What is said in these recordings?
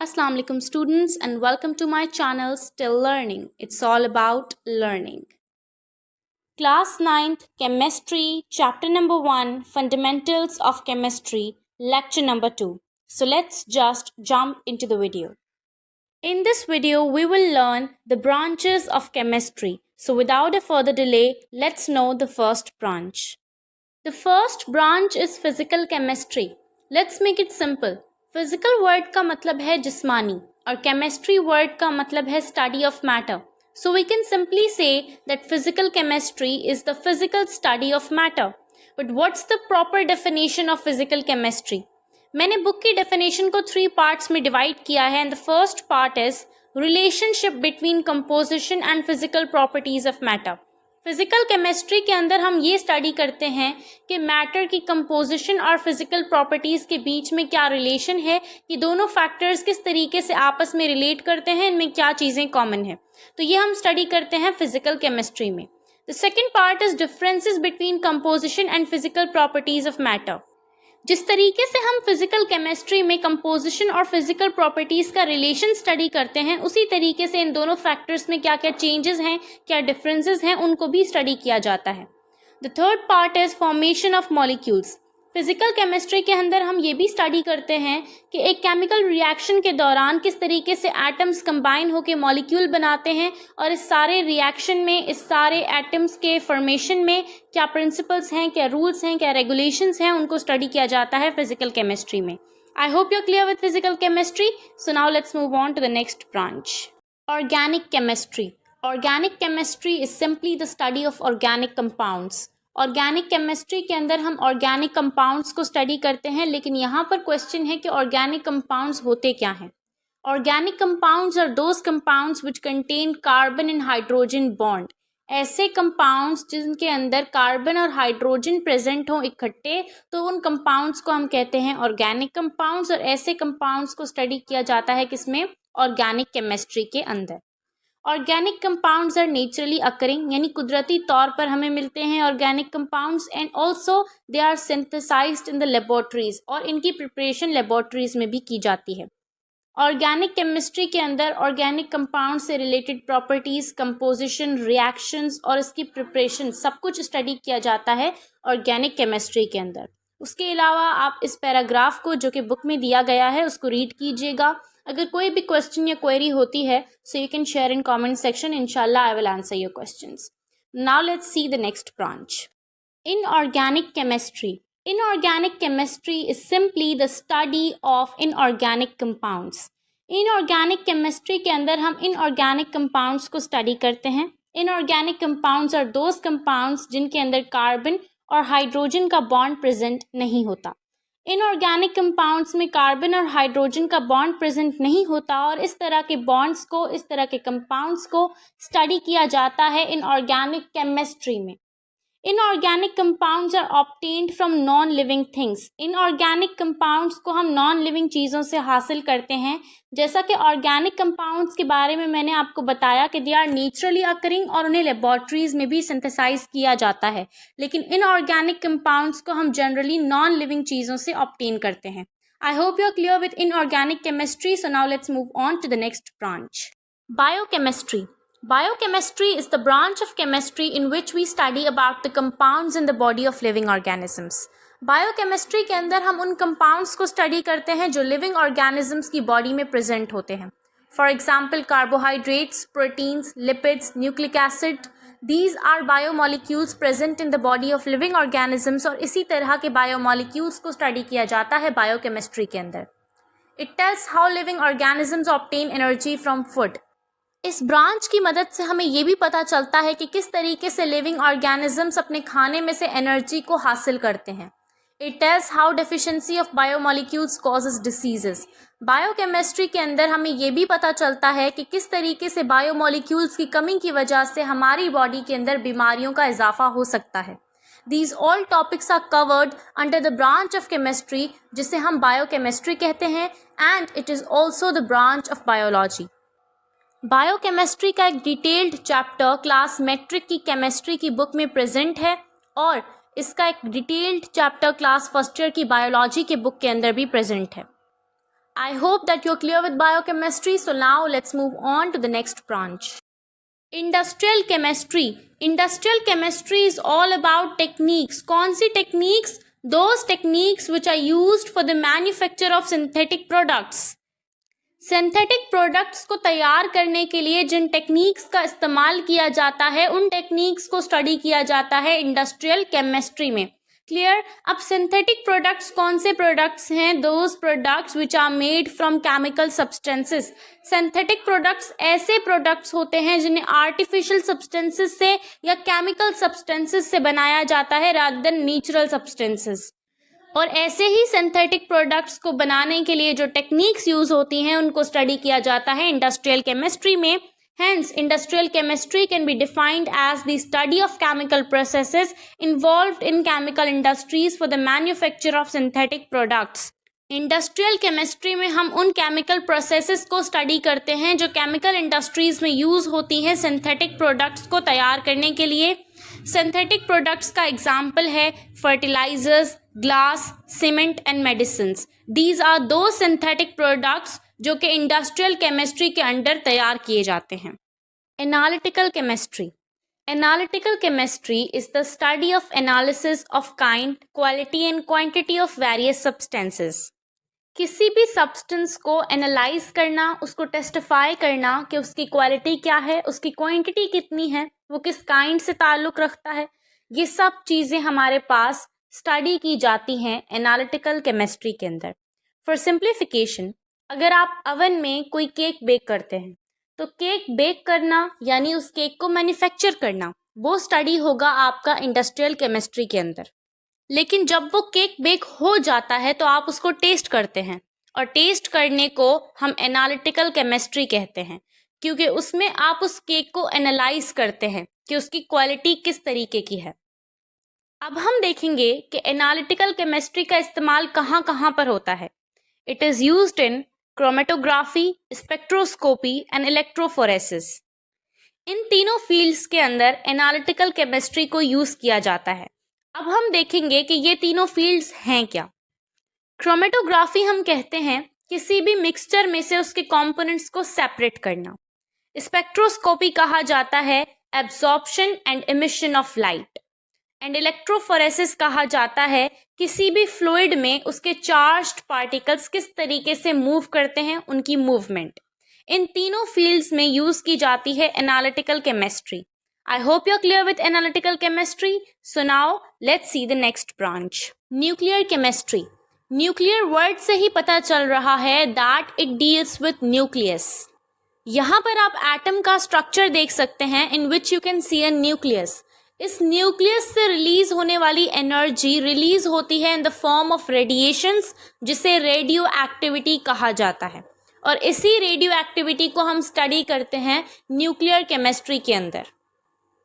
Assalamu alaikum students and welcome to my channel Still Learning. It's all about learning. Class 9th Chemistry Chapter number 1 Fundamentals of Chemistry Lecture number 2. So let's just jump into the video. In this video we will learn the branches of chemistry. So without a further delay, let's know the first branch. The first branch is physical chemistry. Let's make it simple. Physical word का मतलब है जिस्मानी और chemistry word का मतलब है study of matter. So we can simply say that physical chemistry is the physical study of matter. But what's the proper definition of physical chemistry? मैंने book की डेफिनेशन को 3 पार्ट्स में डिवाइड किया है and the first part is relationship between composition and physical properties of matter. Physical chemistry के अंदर हम ये स्टडी करते हैं कि मैटर की कंपोजिशन और फिजिकल प्रॉपर्टीज़ के बीच में क्या रिलेशन है, कि दोनों फैक्टर्स किस तरीके से आपस में रिलेट करते हैं, इनमें क्या चीज़ें कॉमन है. तो ये हम स्टडी करते हैं फिजिकल केमिस्ट्री में. The second part is differences between composition and physical properties of matter. जिस तरीके से हम फिजिकल केमिस्ट्री में कंपोजिशन और फिजिकल प्रॉपर्टीज़ का रिलेशन स्टडी करते हैं, उसी तरीके से इन दोनों फैक्टर्स में क्या क्या चेंजेस हैं, क्या डिफरेंसेस हैं, उनको भी स्टडी किया जाता है. The third part is formation of molecules. Physical chemistry के अंदर हम ये भी स्टडी करते हैं कि एक केमिकल रिएक्शन के दौरान किस तरीके से एटम्स कंबाइन होकर मॉलिक्यूल बनाते हैं और इस सारे रिएक्शन में, इस सारे एटम्स के फॉर्मेशन में क्या प्रिंसिपल्स हैं, क्या रूल्स हैं, क्या रेगुलेशंस हैं, उनको स्टडी किया जाता है फिजिकल केमिस्ट्री में. I hope you are clear with physical chemistry. So now let's move on to the next branch, organic chemistry. Organic chemistry is simply the study of organic compounds. Organic chemistry के अंदर हम organic compounds को study करते हैं, लेकिन यहाँ पर question है कि ऑर्गेनिक कंपाउंड्स होते क्या हैं. Organic compounds are those compounds which contain carbon and hydrogen bond. ऐसे कंपाउंड्स जिनके अंदर कार्बन और हाइड्रोजन प्रेजेंट हों इकट्ठे, तो उन कंपाउंड्स को हम कहते हैं ऑर्गेनिक कंपाउंड्स. और ऐसे कंपाउंड्स को स्टडी किया जाता है किसमें? ऑर्गेनिक केमिस्ट्री के अंदर. Organic compounds are naturally occurring, यानी कुदरती तौर पर हमें मिलते हैं organic compounds, and also they are synthesised in the laboratories, और इनकी प्रिपरेशन लेबोरेटरीज में भी की जाती है. ऑर्गेनिक केमिस्ट्री के अंदर ऑर्गेनिक कंपाउंड से रिलेटेड प्रॉपर्टीज, कंपोजिशन, रिएक्शंस और इसकी प्रिपरेशन सब कुछ स्टडी किया जाता है ऑर्गेनिक केमिस्ट्री के अंदर. उसके अलावा आप इस पैराग्राफ को जो कि बुक में दिया गया है उसको रीड कीजिएगा. अगर कोई भी क्वेश्चन या क्वेरी होती है so you can share in comment section. इंशाल्लाह I will answer your questions. Now let's see the next branch, inorganic chemistry. Inorganic chemistry is simply the study of inorganic compounds. Inorganic chemistry के अंदर हम inorganic compounds को study करते हैं. Inorganic compounds are those compounds जिनके अंदर carbon और hydrogen का बॉन्ड प्रेजेंट नहीं होता. इनऑर्गेनिक कंपाउंड्स में कार्बन और हाइड्रोजन का बॉन्ड प्रेजेंट नहीं होता, और इस तरह के बॉन्ड्स को, इस तरह के कंपाउंड्स को स्टडी किया जाता है इनऑर्गेनिक केमिस्ट्री में. Inorganic compounds are obtained from non living things. Inorganic compounds को हम नॉन लिविंग चीज़ों से हासिल करते हैं. जैसा कि ऑर्गेनिक कंपाउंड्स के बारे में मैंने आपको बताया कि दे आर नेचुरली अकरिंग और उन्हें लेबोरेटरीज में भी सिंथेसाइज किया जाता है, लेकिन इनऑर्गेनिक कंपाउंड्स को हम जनरली नॉन लिविंग चीज़ों से ऑब्टेन करते हैं. I hope you are clear with inorganic chemistry. So now let's move on to the next branch, biochemistry. Biochemistry is the branch of chemistry in which we study about the compounds in the body of living organisms. Biochemistry के अंदर हम उन compounds को study करते हैं जो living organisms की body में present होते हैं. For example, carbohydrates, proteins, lipids, nucleic acid. These are biomolecules present in the body of living organisms, और इसी तरह के biomolecules को study किया जाता है biochemistry के अंदर. It tells how living organisms obtain energy from food. इस ब्रांच की मदद से हमें ये भी पता चलता है कि किस तरीके से लिविंग ऑर्गेनिजम्स अपने खाने में से एनर्जी को हासिल करते हैं. It tells how deficiency of biomolecules causes diseases. Biochemistry के अंदर हमें ये भी पता चलता है कि किस तरीके से बायोमोलिक्यूल्स की कमी की वजह से हमारी बॉडी के अंदर बीमारियों का इजाफा हो सकता है. These all topics are covered under the branch of chemistry, जिसे हम बायोकेमिस्ट्री कहते हैं, and it is also the branch of biology. Biochemistry का एक डिटेल्ड चैप्टर क्लास मेट्रिक की केमिस्ट्री की बुक में प्रेजेंट है, और इसका एक detailed chapter class first year की बायोलॉजी के बुक के अंदर भी प्रेजेंट है. I hope that you're clear with biochemistry. So now let's move on to the next branch. Industrial chemistry. Industrial chemistry is all about techniques. कौन सी techniques? Those techniques which are used for the manufacture of synthetic products. Synthetic products को तैयार करने के लिए जिन techniques का इस्तेमाल किया जाता है उन टेक्निक्स को स्टडी किया जाता है इंडस्ट्रियल केमिस्ट्री में. क्लियर. अब सिंथेटिक प्रोडक्ट्स कौन से प्रोडक्ट्स हैं? Those products which are made from chemical substances. Synthetic products ऐसे प्रोडक्ट्स होते हैं जिन्हें आर्टिफिशियल सब्सटेंसेस से या केमिकल सब्सटेंसेस से बनाया जाता है रादर देन नेचुरल सब्सटेंसेस. और ऐसे ही सिंथेटिक प्रोडक्ट्स को बनाने के लिए जो टेक्निक्स यूज होती हैं उनको स्टडी किया जाता है इंडस्ट्रियल केमिस्ट्री में. Hence, industrial chemistry can be defined as the study of chemical processes involved in chemical industries for the manufacture of synthetic products. Industrial chemistry में हम उन केमिकल प्रोसेसेस को स्टडी करते हैं जो केमिकल इंडस्ट्रीज में use होती हैं सिंथेटिक प्रोडक्ट्स को तैयार करने के लिए. सिंथेटिक प्रोडक्ट्स का एग्जाम्पल है fertilisers, glass, cement and medicines. These are दो सिंथेटिक प्रोडक्ट्स जो कि इंडस्ट्रियल केमिस्ट्री के अंडर तैयार किए जाते हैं. Analytical chemistry. Analytical chemistry is the study of analysis of kind, quality and quantity of various substances. किसी भी सब्सटेंस को एनालाइज करना, उसको टेस्टिफाई करना कि उसकी क्वालिटी क्या है, उसकी क्वांटिटी कितनी है, वो किस काइंड से ताल्लुक़ रखता है, ये सब चीज़ें हमारे पास स्टडी की जाती हैं एनालिटिकल केमिस्ट्री के अंदर. फॉर सिंप्लीफिकेशन, अगर आप अवन में कोई केक बेक करते हैं तो केक बेक करना यानी उस केक को मैन्युफैक्चर करना वो स्टडी होगा आपका इंडस्ट्रियल केमिस्ट्री के अंदर. लेकिन जब वो केक बेक हो जाता है तो आप उसको टेस्ट करते हैं और टेस्ट करने को हम एनालिटिकल केमिस्ट्री कहते हैं क्योंकि उसमें आप उस केक को एनालाइज करते हैं कि उसकी क्वालिटी किस तरीके की है. अब हम देखेंगे कि एनालिटिकल केमिस्ट्री का इस्तेमाल कहाँ कहाँ पर होता है. It is used in chromatography, spectroscopy and electrophoresis. इन तीनों फील्ड्स के अंदर एनालिटिकल केमिस्ट्री को यूज किया जाता है. अब हम देखेंगे कि ये तीनों फील्ड्स हैं क्या. क्रोमेटोग्राफी हम कहते हैं किसी भी मिक्सचर में से उसके कंपोनेंट्स को सेपरेट करना. स्पेक्ट्रोस्कोपी कहा जाता है absorption and emission of light. And electrophoresis कहा जाता है किसी भी फ्लूइड में उसके चार्ज्ड पार्टिकल्स किस तरीके से मूव करते हैं, उनकी मूवमेंट. इन तीनों फील्ड्स में यूज की जाती है analytical chemistry. I hope you're clear with analytical chemistry. So now let's see the next branch. Nuclear chemistry. Nuclear word से ही पता चल रहा है that it deals with nucleus. यहाँ पर आप एटम का स्ट्रक्चर देख सकते हैं in which you can see a nucleus. इस न्यूक्लियस से रिलीज होने वाली एनर्जी रिलीज होती है in the form of radiations जिसे रेडियो एक्टिविटी कहा जाता है. और इसी रेडियो एक्टिविटी को हम स्टडी करते हैं न्यूक्लियर केमिस्ट्री के अंदर.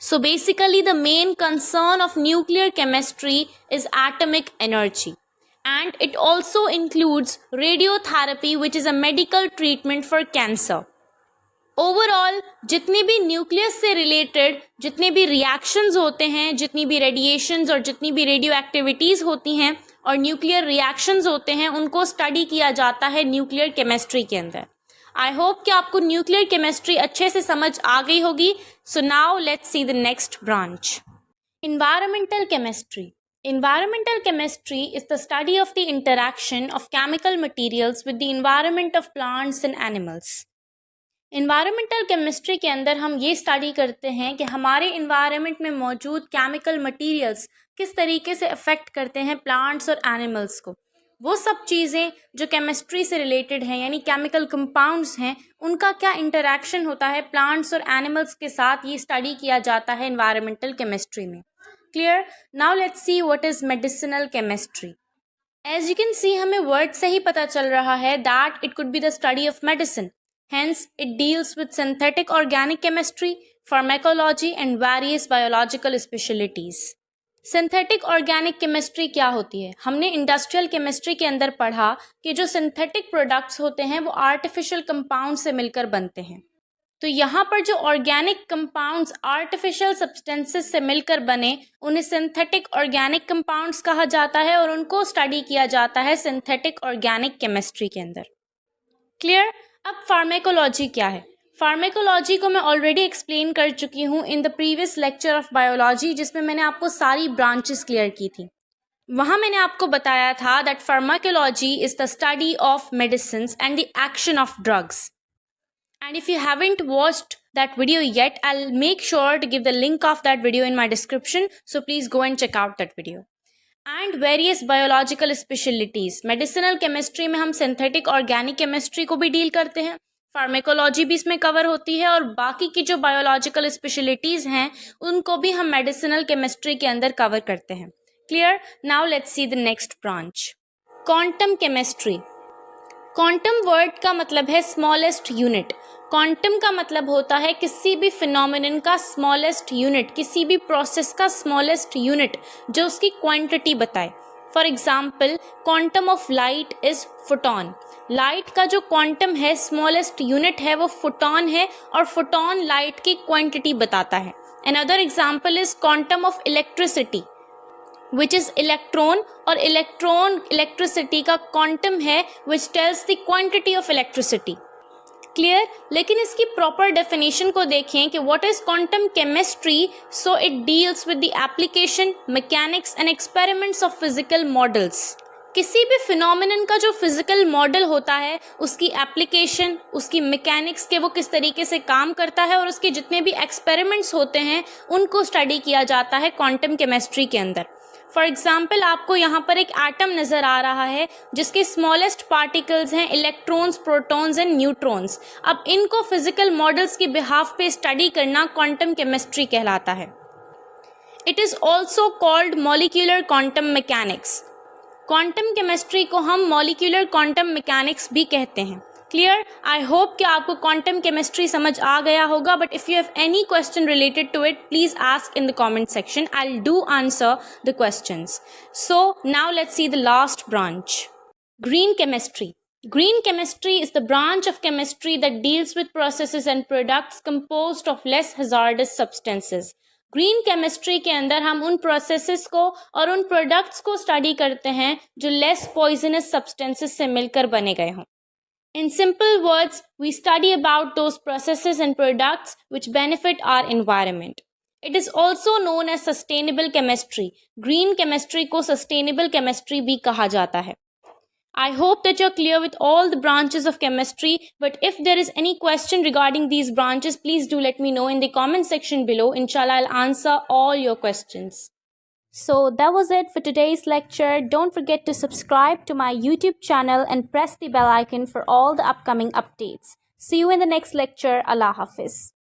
So basically the main concern of nuclear chemistry is atomic energy and it also includes radiotherapy which is a medical treatment for cancer. Overall जितने भी न्यूक्लियस से रिलेटेड जितने भी रिएक्शंस होते हैं, जितनी भी रेडिएशंस और जितनी भी रेडियो एक्टिविटीज़ होती हैं और न्यूक्लियर रिएक्शंस होते हैं उनको स्टडी किया जाता है न्यूक्लियर केमिस्ट्री के अंदर. आई होप कि आपको न्यूक्लियर केमिस्ट्री अच्छे से समझ आ गई होगी. सो now let's see the next branch. Environmental chemistry. Environmental chemistry is the study of the interaction of chemical materials with the environment of plants and animals. Environmental chemistry के अंदर हम ये स्टडी करते हैं कि हमारे environment में मौजूद chemical materials किस तरीके से अफेक्ट करते हैं plants और animals को. वो सब चीज़ें जो केमिस्ट्री से रिलेटेड हैं यानी केमिकल कंपाउंड्स हैं उनका क्या इंटरेक्शन होता है प्लांट्स और एनिमल्स के साथ, ये स्टडी किया जाता है एनवायरमेंटल केमिस्ट्री में. Clear. Now let's see what is medicinal chemistry. As you can see हमें वर्ड से ही पता चल रहा है that it could be the study of medicine. Hence it deals with synthetic organic chemistry, pharmacology and various biological specialities. Synthetic organic chemistry क्या होती है? हमने इंडस्ट्रियल केमिस्ट्री के अंदर पढ़ा कि जो सिंथेटिक प्रोडक्ट्स होते हैं वो आर्टिफिशियल कंपाउंड से मिलकर बनते हैं. तो यहाँ पर जो ऑर्गेनिक कंपाउंड्स आर्टिफिशियल सब्सटेंसेस से मिलकर बने उन्हें सिंथेटिक ऑर्गेनिक कंपाउंड्स कहा जाता है और उनको स्टडी किया जाता है सिंथेटिक ऑर्गेनिक केमिस्ट्री के अंदर. क्लियर। अब फार्मेकोलॉजी क्या है? फार्मेकोलॉजी को मैं ऑलरेडी एक्सप्लेन कर चुकी हूँ in the previous lecture of biology, जिसमें मैंने आपको सारी ब्रांचेस क्लियर की थी। वहाँ मैंने आपको बताया था that pharmacology is the study of medicines and the action of drugs. And if you haven't watched that video yet, I'll make sure to give the link of that video in my description. So please go and check out that video. And various biological specialties. Medicinal chemistry में हम synthetic organic chemistry को भी deal करते हैं. Pharmacology भी इसमें cover होती है और बाकी की जो बायोलॉजिकल स्पेशलिटीज हैं उनको भी हम मेडिसिनल केमिस्ट्री के अंदर कवर करते हैं. Clear. Now let's see the next branch, quantum chemistry. Quantum word का मतलब है स्मॉलेस्ट यूनिट. क्वांटम का मतलब होता है किसी भी फिनोमिनन का स्मॉलेस्ट यूनिट, किसी भी प्रोसेस का स्मॉलेस्ट यूनिट जो उसकी क्वांटिटी बताए. For example, quantum of light is photon. Light का जो क्वांटम है, स्मॉलेस्ट यूनिट है, वो फोटॉन है और फोटॉन लाइट की क्वांटिटी बताता है. Another example is quantum of electricity which is electron, और इलेक्ट्रॉन इलेक्ट्रिसिटी का क्वांटम है which tells the quantity of electricity. Clear. लेकिन इसकी प्रॉपर डेफिनेशन को देखें कि what is quantum chemistry. So it deals with the application, mechanics and experiments of physical models. किसी भी फिनोमिनन का जो फिजिकल मॉडल होता है, उसकी एप्लीकेशन, उसकी मैकेनिक्स के वो किस तरीके से काम करता है और उसके जितने भी एक्सपेरिमेंट्स होते हैं उनको स्टडी किया जाता है क्वांटम केमिस्ट्री के अंदर. फॉर एग्जाम्पल, आपको यहाँ पर एक एटम नज़र आ रहा है जिसके स्मॉलेस्ट पार्टिकल्स हैं इलेक्ट्रॉन्स, प्रोटॉन्स एंड न्यूट्रॉन्स. अब इनको फिजिकल मॉडल्स के बिहाफ पे स्टडी करना क्वांटम केमिस्ट्री कहलाता है. It is also called molecular quantum mechanics. Quantum chemistry को हम मॉलिक्यूलर क्वांटम मैकेनिक्स भी कहते हैं. क्लियर. आई होप कि आपको क्वांटम केमिस्ट्री समझ आ गया होगा, but if you have any question related to it, please ask in the comment section. I will do answer the questions. So now let's see the last branch, green chemistry. Green chemistry is the branch of chemistry that deals with processes and products composed of less hazardous substances. Green chemistry के अंदर हम उन processes को और उन products को study करते हैं जो लेस पॉइजनस सब्सटेंसेस से मिलकर बने गए हों. In simple words, we study about those processes and products which benefit our environment. It is also known as sustainable chemistry. Green chemistry को sustainable chemistry भी कहा जाता है. I hope that you're clear with all the branches of chemistry, but if there is any question regarding these branches, please do let me know in the comment section below. Inshallah, I'll answer all your questions. So that was it for today's lecture. Don't forget to subscribe to my YouTube channel and press the bell icon for all the upcoming updates. See you in the next lecture. Allah Hafiz.